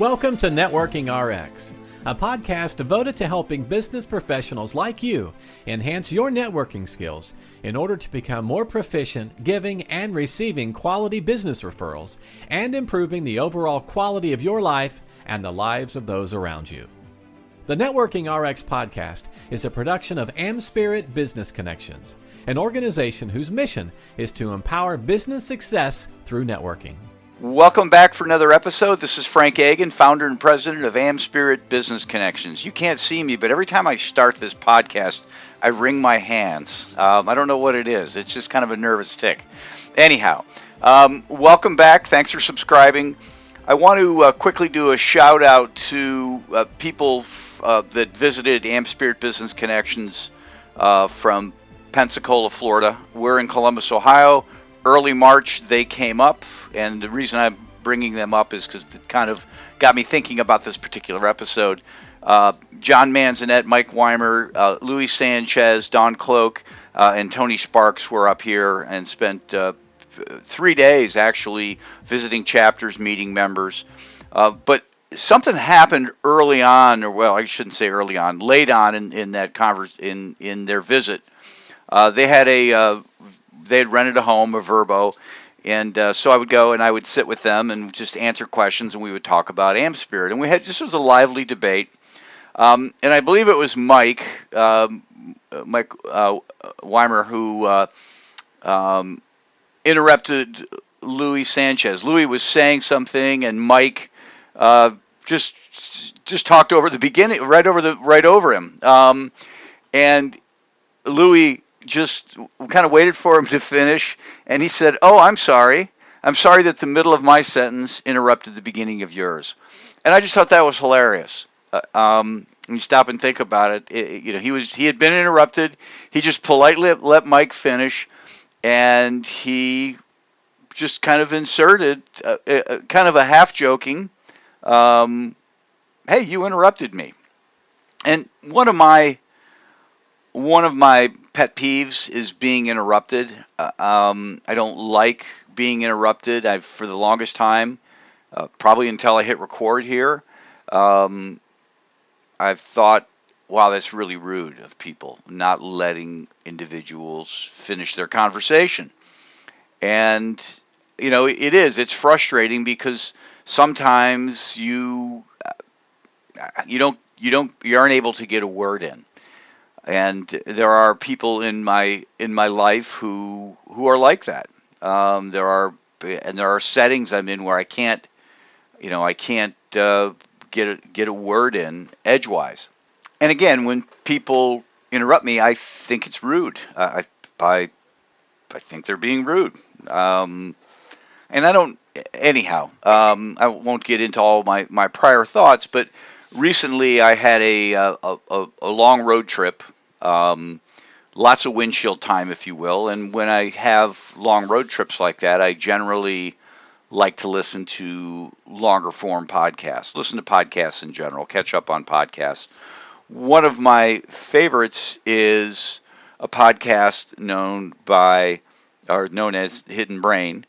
Welcome to Networking RX, a podcast devoted to helping business professionals like you enhance your networking skills in order to become more proficient giving and receiving quality business referrals and improving the overall quality of your life and the lives of those around you. The Networking RX podcast is a production of AmSpirit Business Connections, an organization whose mission is to empower business success through networking. Welcome back for another episode. This is Frank Agin, founder and president of AmSpirit Business Connections. You can't see me, but every time I start this podcast, I wring my hands. I don't know what it is. It's just kind of a nervous tick. Anyhow, welcome back. Thanks for subscribing. I want to quickly do a shout out to people that visited AmSpirit Business Connections from Pensacola, Florida. We're in Columbus, Ohio. Early March, they came up, and the reason I'm bringing them up is because it kind of got me thinking about this particular episode. John Manzanet, Mike Weimer, Louis Sanchez, Don Cloak, and Tony Sparks were up here and spent 3 days actually visiting chapters, meeting members. But something happened early on, or well, I shouldn't say early on, late on in that in their visit. They had rented a home, a Verbo, and so I would go and I would sit with them and just answer questions, and we would talk about AmSpirit. And this was a lively debate, and I believe it was Mike Weimer who interrupted Louis Sanchez. Louis was saying something, and Mike just talked over the beginning, right over him, and Louis just kind of waited for him to finish, and he said, "Oh, I'm sorry that the middle of my sentence interrupted the beginning of yours." And I just thought that was hilarious. When you stop and think about it, he had been interrupted. He just politely let Mike finish, and he just kind of inserted kind of a half joking, "Hey, you interrupted me." And one of my pet peeves is being interrupted. I don't like being interrupted. For the longest time, probably until I hit record here, I've thought, wow, that's really rude of people, not letting individuals finish their conversation. And, it's frustrating because sometimes you aren't able to get a word in. And there are people in my life who are like that. There are settings I'm in where I can't get a word in edgewise. And again, when people interrupt me, I think it's rude. I think they're being rude. And I don't. Anyhow, I won't get into all my prior thoughts, but recently I had a long road trip, lots of windshield time, if you will. And when I have long road trips like that, I generally like to listen to longer form podcasts, listen to podcasts in general, catch up on podcasts. One of my favorites is a podcast known as Hidden Brain.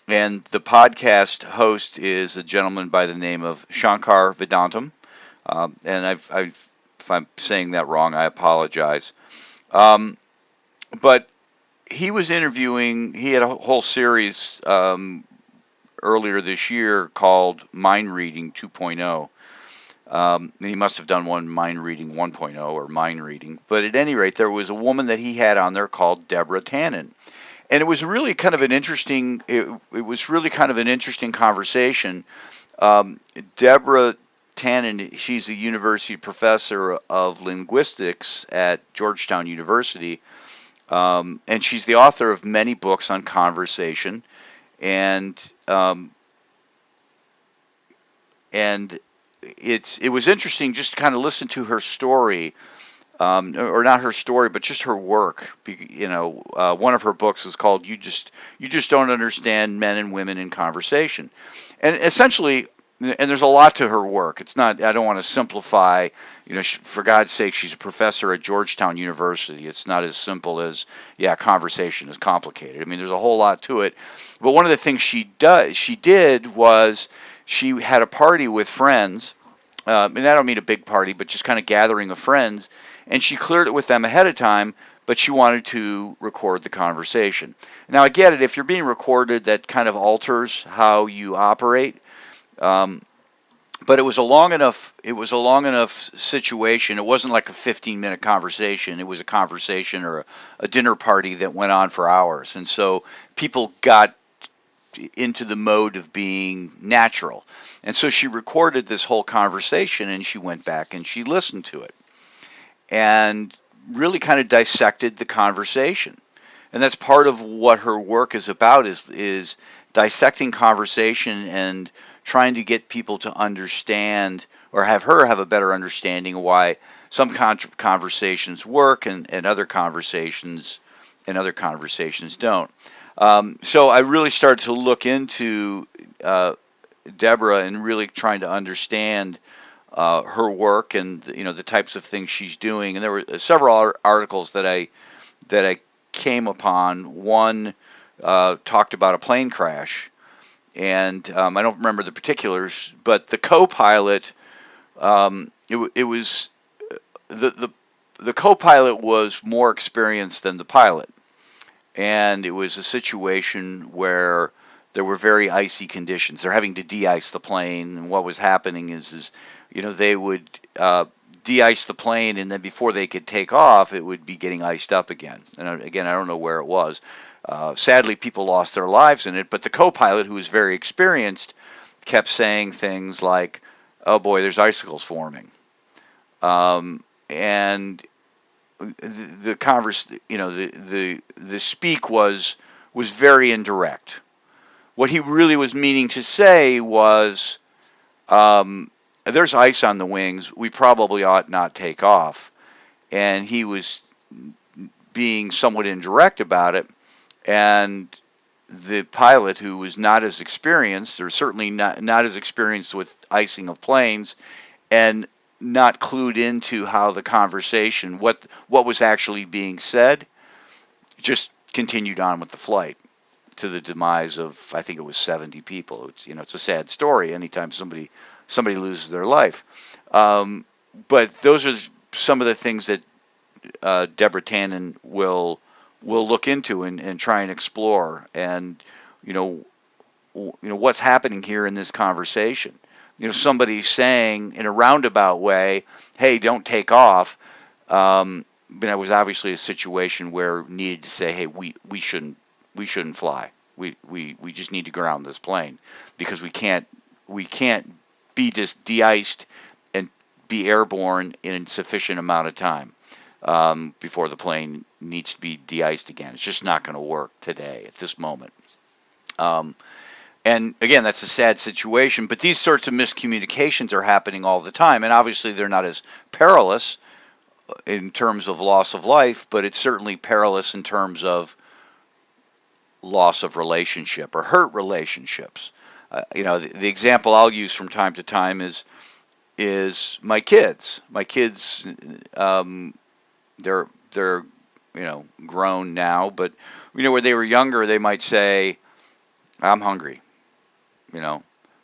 And the podcast host is a gentleman by the name of Shankar Vedantam. And if I'm saying that wrong, I apologize. But he was interviewing, he had a whole series earlier this year called Mind Reading 2.0. And he must have done one Mind Reading 1.0 or Mind Reading. But at any rate, there was a woman that he had on there called Deborah Tannen. And it was really kind of an interesting. It was really kind of an interesting conversation. Deborah Tannen, she's a university professor of linguistics at Georgetown University, and she's the author of many books on conversation. And it was interesting just to kind of listen to her story. Or not her story, but just her work. One of her books is called "You Just Don't Understand Men and Women in Conversation," and essentially, and there's a lot to her work. It's not. I don't want to simplify. For God's sake, she's a professor at Georgetown University. It's not as simple as conversation is complicated. I mean, there's a whole lot to it. But one of the things she did was she had a party with friends, and I don't mean a big party, but just kind of gathering of friends, and she cleared it with them ahead of time, but she wanted to record the conversation. Now, I get it. If you're being recorded, that kind of alters how you operate. Um, but it was a long enough situation. It wasn't like a 15-minute conversation. It was a conversation or a dinner party that went on for hours. And so people got into the mode of being natural. And so she recorded this whole conversation and she went back and she listened to it and really kind of dissected the conversation. And that's part of what her work is about, is dissecting conversation and trying to get people to understand, or have her have a better understanding of why some conversations work and other conversations don't. So I really started to look into Deborah and really trying to understand her work and the types of things she's doing. And there were several articles that I came upon. One talked about a plane crash, and I don't remember the particulars, but the co-pilot, it was the co-pilot was more experienced than the pilot, and it was a situation where there were very icy conditions. They're having to de-ice the plane, and what was happening is they would de-ice the plane, and then before they could take off, it would be getting iced up again. And again, I don't know where it was. Sadly, people lost their lives in it, but the co-pilot, who was very experienced, kept saying things like, "Oh boy, there's icicles forming," and the the speak was very indirect. What he really was meaning to say was, "There's ice on the wings. We probably ought not take off," and he was being somewhat indirect about it. And the pilot, who was not as experienced, or certainly not as experienced with icing of planes, and not clued into how the conversation, what was actually being said, just continued on with the flight to the demise of, I think it was 70 people. It's a sad story anytime somebody loses their life. But those are some of the things that Deborah Tannen will look into and try and explore, and what's happening here in this conversation. Somebody's saying in a roundabout way, "Hey, don't take off." But it was obviously a situation where needed to say, "Hey, we shouldn't fly. We just need to ground this plane because we can't be just de-iced and be airborne in sufficient amount of time before the plane needs to be de-iced again. It's just not going to work today at this moment." And again, that's a sad situation, but these sorts of miscommunications are happening all the time, and obviously they're not as perilous in terms of loss of life, but it's certainly perilous in terms of loss of relationship or hurt relationships. The example I'll use from time to time is my kids. My kids, they're grown now, but when they were younger, they might say, "I'm hungry,"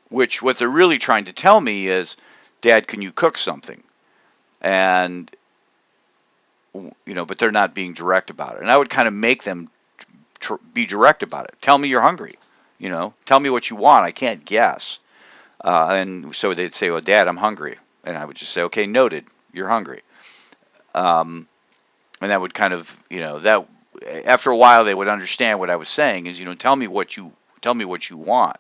which what they're really trying to tell me is, "Dad, can you cook something?" And but they're not being direct about it. And I would kind of make them be direct about it. Tell me you're hungry. Tell me what you want. I can't guess. And so they'd say, "Well, Dad, I'm hungry," and I would just say, "Okay, noted. You're hungry." And that would kind of, that after a while they would understand what I was saying is, tell me what you want.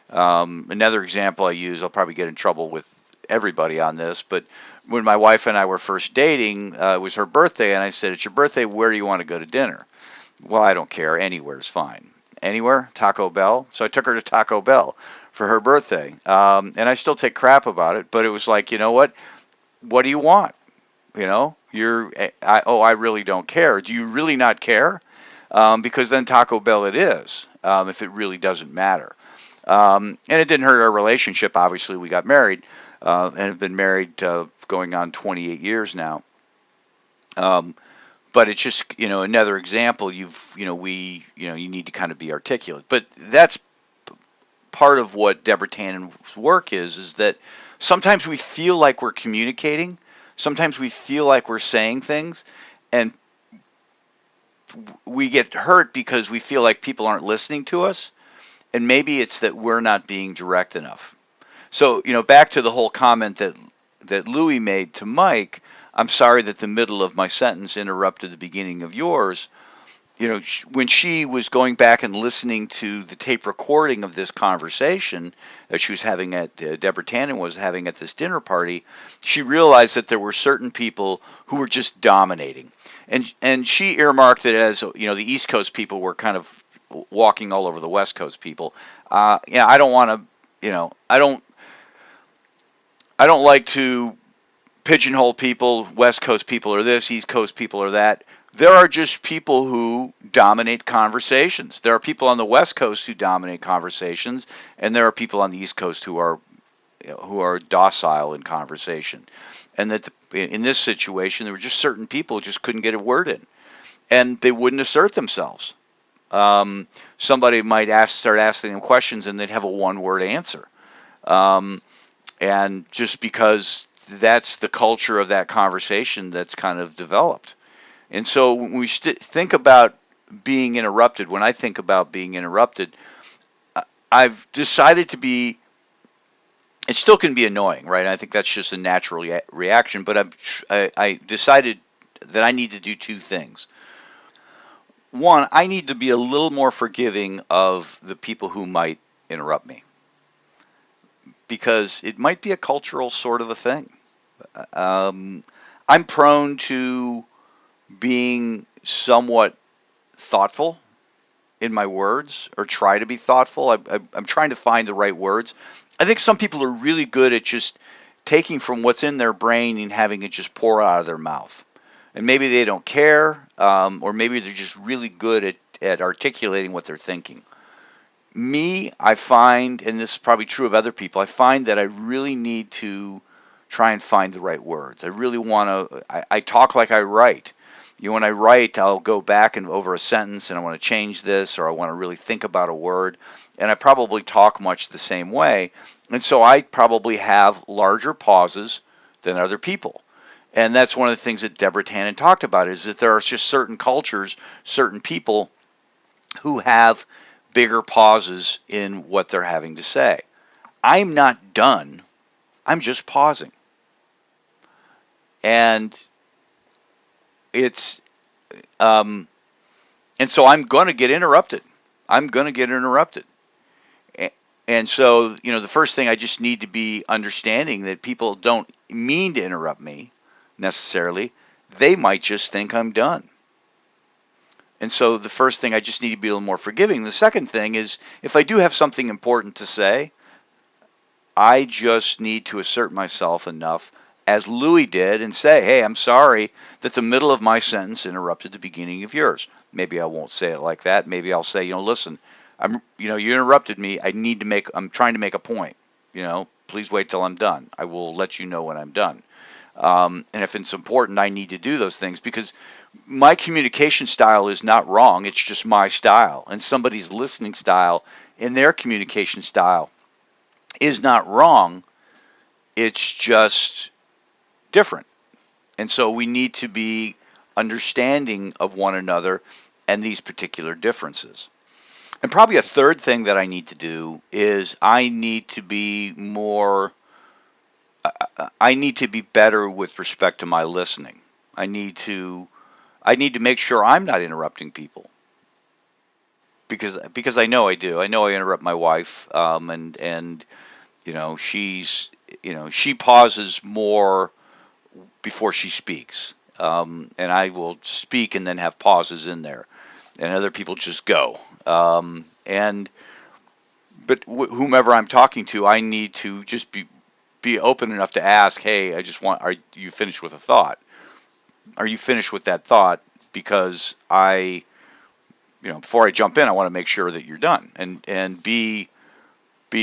Another example I use, I'll probably get in trouble with everybody on this, but when my wife and I were first dating, it was her birthday, and I said, "It's your birthday. Where do you want to go to dinner?" "Well, I don't care. Anywhere is fine." "Anywhere? Taco Bell?" So I took her to Taco Bell for her birthday, and I still take crap about it, but it was like, what do you want? I really don't care. Do you really not care? Because then Taco Bell it is, if it really doesn't matter. And it didn't hurt our relationship. Obviously, we got married and have been married going on 28 years now. But it's just, another example. You need to kind of be articulate. But that's part of what Deborah Tannen's work is that sometimes we feel like we're communicating, sometimes we feel like we're saying things, and we get hurt because we feel like people aren't listening to us, and maybe it's that we're not being direct enough. So, back to the whole comment that Louis made to Mike, I'm sorry that the middle of my sentence interrupted the beginning of yours. When she was going back and listening to the tape recording of this conversation that she was having Deborah Tannen was having at this dinner party, she realized that there were certain people who were just dominating. And she earmarked it as, the East Coast people were kind of walking all over the West Coast people. I don't want to, I don't like to pigeonhole people. West Coast people are this, East Coast people are that. There are just people who dominate conversations. There are people on the West Coast who dominate conversations, and there are people on the East Coast who are docile in conversation. And that in this situation, there were just certain people who just couldn't get a word in, and they wouldn't assert themselves. Somebody might start asking them questions, and they'd have a one-word answer. And just because that's the culture of that conversation that's kind of developed. And so when we think about being interrupted, when I think about being interrupted, I've decided to be, it still can be annoying, right? I think that's just a natural reaction, but I decided that I need to do two things. One, I need to be a little more forgiving of the people who might interrupt me, because it might be a cultural sort of a thing. I'm prone to being somewhat thoughtful in my words, or try to be thoughtful. I'm trying to find the right words. I think some people are really good at just taking from what's in their brain and having it just pour out of their mouth. And maybe they don't care, or maybe they're just really good at articulating what they're thinking. Me, I find, and this is probably true of other people, I find that I really need to try and find the right words. I really want to, I talk like I write. When I write, I'll go back and over a sentence and I want to change this, or I want to really think about a word, and I probably talk much the same way. And so I probably have larger pauses than other people. And that's one of the things that Deborah Tannen talked about, is that there are just certain cultures, certain people who have bigger pauses in what they're having to say. I'm not done. I'm just pausing. And it's, and so I'm going to get interrupted. And so, the first thing, I just need to be understanding that people don't mean to interrupt me necessarily. They might just think I'm done. And so the first thing, I just need to be a little more forgiving. The second thing is, if I do have something important to say, I just need to assert myself enough, as Louis did, and say, hey, I'm sorry that the middle of my sentence interrupted the beginning of yours. Maybe I won't say it like that. Maybe I'll say, listen, you interrupted me. I'm trying to make a point. Please wait till I'm done. I will let you know when I'm done. And if it's important, I need to do those things, because my communication style is not wrong. It's just my style. And somebody's listening style and their communication style is not wrong. It's just different. And so we need to be understanding of one another and these particular differences. And probably a third thing that I need to do is I need to be better with respect to my listening. I need to make sure I'm not interrupting people, because I know I do. I know I interrupt my wife, and she pauses more before she speaks, and I will speak and then have pauses in there, and other people just go. But whomever I'm talking to, I need to just be open enough to ask, hey, are you finished with a thought? Are you finished with that thought? Because before I jump in, I want to make sure that you're done, and be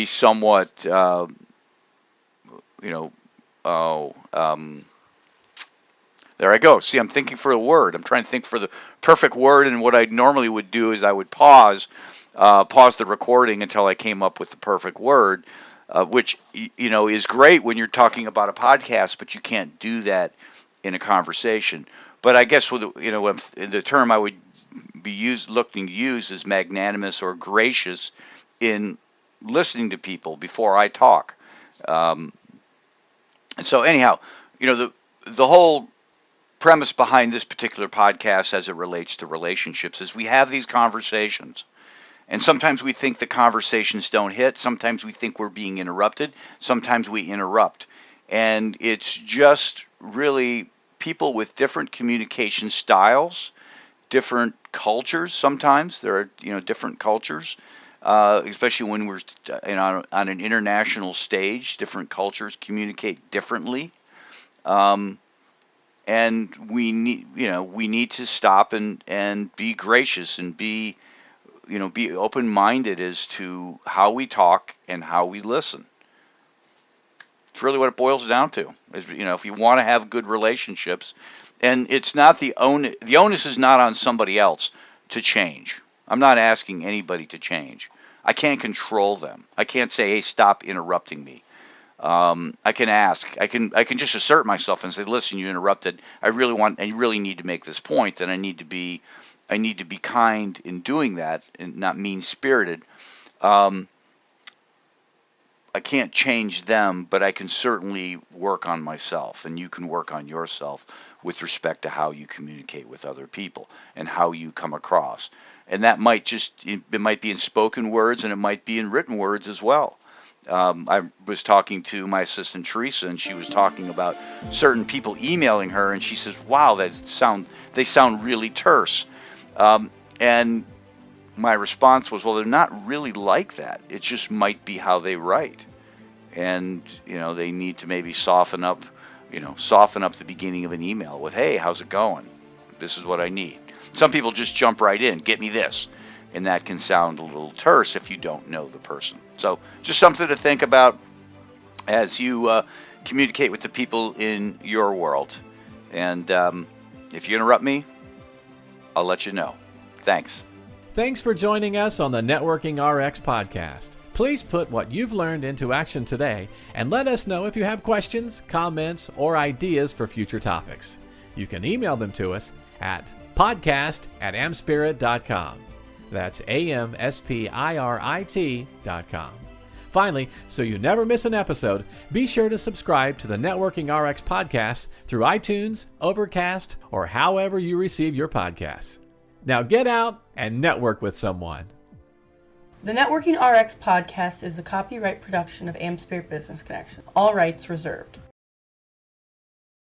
somewhat, There I go. See, I'm thinking for a word. I'm trying to think for the perfect word, and what I normally would do is I would pause the recording until I came up with the perfect word, which is great when you're talking about a podcast, but you can't do that in a conversation. But I guess the term I would be looking to use is magnanimous or gracious in listening to people before I talk. And so anyhow, the whole premise behind this particular podcast as it relates to relationships is we have these conversations. And sometimes we think the conversations don't hit. Sometimes we think we're being interrupted. Sometimes we interrupt. And it's just really people with different communication styles, different cultures. Sometimes there are, different cultures, especially when we're on an international stage. Different cultures communicate differently. And we need to stop and be gracious and be open-minded as to how we talk and how we listen. It's really what it boils down to. If you want to have good relationships, and it's not the onus is not on somebody else to change. I'm not asking anybody to change. I can't control them. I can't say, "Hey, stop interrupting me." I can ask. I can just assert myself and say, "Listen, you interrupted. I really need to make this point, and I need to be kind in doing that, and not mean-spirited." I can't change them, but I can certainly work on myself, and you can work on yourself with respect to how you communicate with other people and how you come across. And that might be in spoken words, and it might be in written words as well. I was talking to my assistant Teresa, and she was talking about certain people emailing her, and she says, "Wow, they sound really terse." And my response was, "Well, they're not really like that. It just might be how they write, and they need to maybe soften up the beginning of an email with, 'Hey, how's it going? This is what I need.'" Some people just jump right in, "Get me this." And that can sound a little terse if you don't know the person. So just something to think about as you communicate with the people in your world. And if you interrupt me, I'll let you know. Thanks. Thanks for joining us on the Networking RX podcast. Please put what you've learned into action today and let us know if you have questions, comments, or ideas for future topics. You can email them to us at podcast@amspirit.com. That's AmSpirit.com. Finally, so you never miss an episode, be sure to subscribe to the Networking RX podcast through iTunes, Overcast, or however you receive your podcasts. Now get out and network with someone. The Networking RX podcast is the copyright production of AmSpirit Business Connection. All rights reserved.